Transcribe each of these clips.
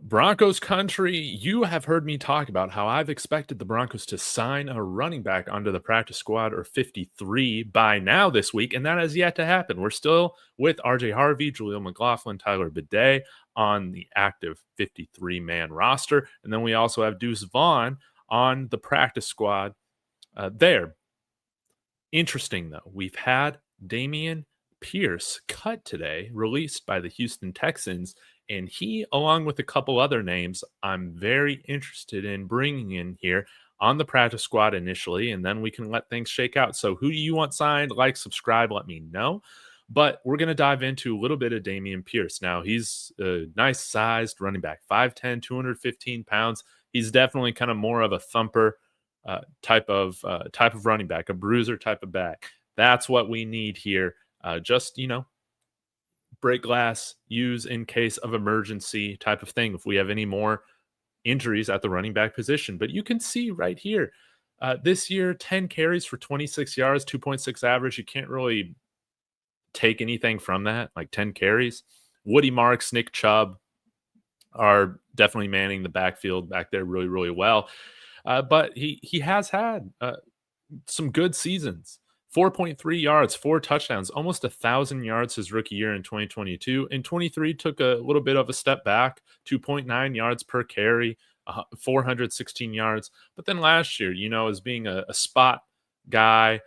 Broncos country, you have heard me talk about how I've expected the Broncos to sign a running back onto the practice squad or 53 by now this week, and that has yet to happen. We're still with RJ Harvey, Jaleel McLaughlin, Tyler Bidet on the active 53-man roster. And then we also have Deuce Vaughn on the practice squad there. Interesting, though. We've had Dameon Pierce cut today, released by the Houston Texans, and he, along with a couple other names, I'm very interested in bringing in here on the practice squad initially, and then we can let things shake out. So, who do you want signed? Like, subscribe, let me know. But we're going to dive into a little bit of Dameon Pierce. Now, he's a nice sized running back, 5'10, 215 pounds. He's definitely kind of more of a thumper type of running back, a bruiser type of back. That's what we need here. Just break glass, use in case of emergency type of thing. If we have any more injuries at the running back position, but you can see right here, this year 10 carries for 26 yards, 2.6 average. You can't really take anything from that, like 10 carries. Woody Marks, Nick Chubb are definitely manning the backfield back there really, really well. But he has had some good seasons. 4.3 yards, 4 touchdowns, almost 1,000 yards his rookie year in 2022. In 23, took a little bit of a step back, 2.9 yards per carry, 416 yards. But then last year, as being a spot guy,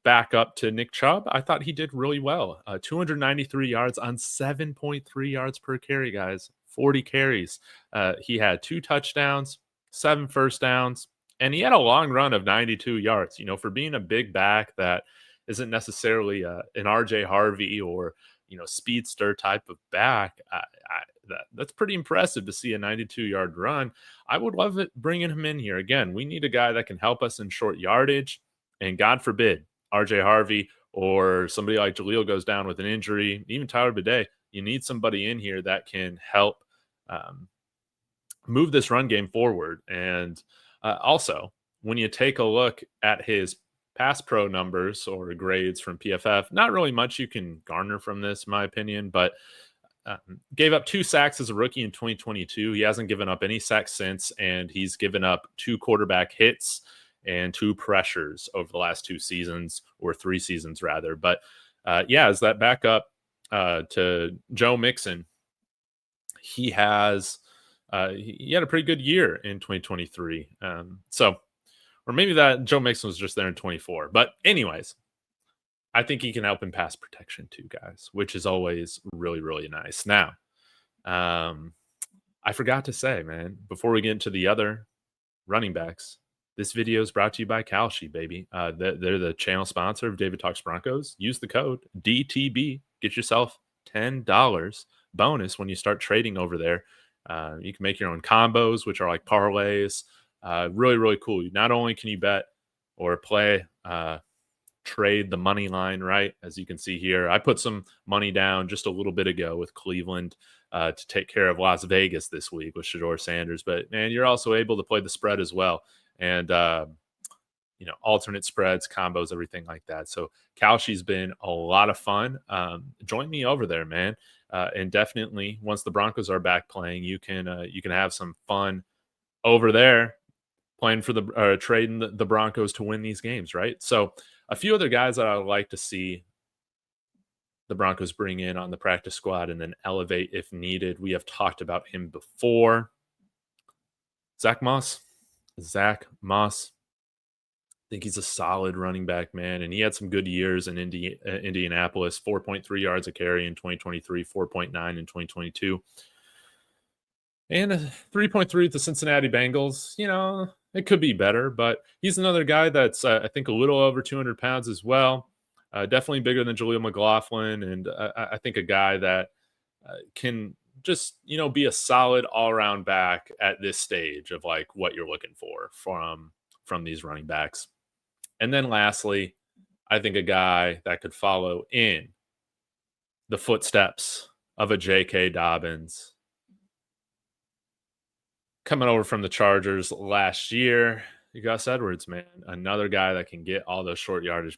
back up to Nick Chubb, I thought he did really well. 293 yards on 7.3 yards per carry, guys. 40 carries. He had 2 touchdowns, 7 first downs, and he had a long run of 92 yards. For being a big back that isn't necessarily an RJ Harvey or speedster type of back, that's pretty impressive to see a 92-yard run. I would love it bringing him in here. Again, we need a guy that can help us in short yardage, and God forbid RJ Harvey or somebody like Jaleel goes down with an injury, even Tyler Bidet. You need somebody in here that can help move this run game forward. And also, when you take a look at his pass pro numbers or grades from PFF, not really much you can garner from this, in my opinion, but gave up 2 sacks as a rookie in 2022. He hasn't given up any sacks since, and he's given up 2 quarterback hits and 2 pressures over the last 2 seasons, or 3 seasons rather. But as that backup to Joe Mixon, he had a pretty good year in 2023. Or maybe that Joe Mixon was just there in 24. But anyways, I think he can help in pass protection too, guys, which is always really, really nice. Now, I forgot to say, man, before we get into the other running backs, this video is brought to you by Kalshi, baby. They're the channel sponsor of David Talks Broncos. Use the code DTB. Get yourself $10 bonus when you start trading over there. You can make your own combos, which are like parlays. Really, really cool. Not only can you bet or play, trade the money line, right? As you can see here, I put some money down just a little bit ago with Cleveland to take care of Las Vegas this week with Shedeur Sanders. But, man, you're also able to play the spread as well. And, alternate spreads, combos, everything like that. So Kalshi's been a lot of fun. Join me over there, man. And definitely once the Broncos are back playing, you can have some fun over there playing for trading the Broncos to win these games, right? So a few other guys that I would like to see the Broncos bring in on the practice squad and then elevate if needed. We have talked about him before. Zack Moss. I think he's a solid running back, man. And he had some good years in Indianapolis, 4.3 yards a carry in 2023, 4.9 in 2022. And 3.3 at the Cincinnati Bengals. It could be better, but he's another guy that's, I think, a little over 200 pounds as well. Definitely bigger than Jaleel McLaughlin. And I think a guy that can just, be a solid all-around back at this stage of like what you're looking for from these running backs. And then lastly, I think a guy that could follow in the footsteps of a J.K. Dobbins coming over from the Chargers last year. Gus Edwards, man, another guy that can get all those short yardage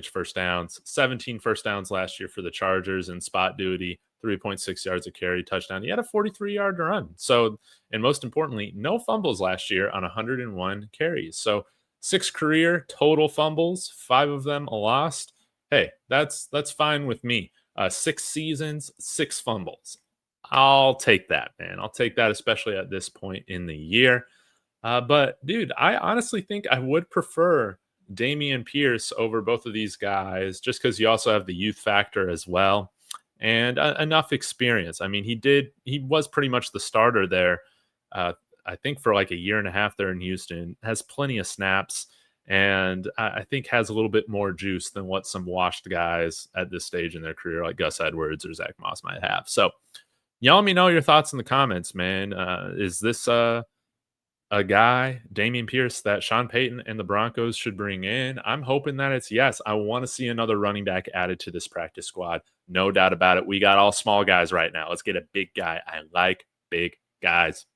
first downs. 17 first downs last year for the Chargers in spot duty. 3.6 yards a carry, touchdown. He had a 43-yard run. So, and most importantly, no fumbles last year on 101 carries. So, 6 career total fumbles, 5 of them lost. Hey, that's fine with me. 6 seasons, 6 fumbles. I'll take that, man. I'll take that, especially at this point in the year. But dude, I honestly think I would prefer Dameon Pierce over both of these guys, just because you also have the youth factor as well, and enough experience. I mean, he was pretty much the starter there. Uh, I think for like a year and a half there in Houston, has plenty of snaps, and I think has a little bit more juice than what some washed guys at this stage in their career, like Gus Edwards or Zack Moss, might have. So, y'all let me know your thoughts in the comments, man. Is this a guy, Dameon Pierce, that Sean Payton and the Broncos should bring in? I'm hoping that it's yes. I want to see another running back added to this practice squad. No doubt about it. We got all small guys right now. Let's get a big guy. I like big guys.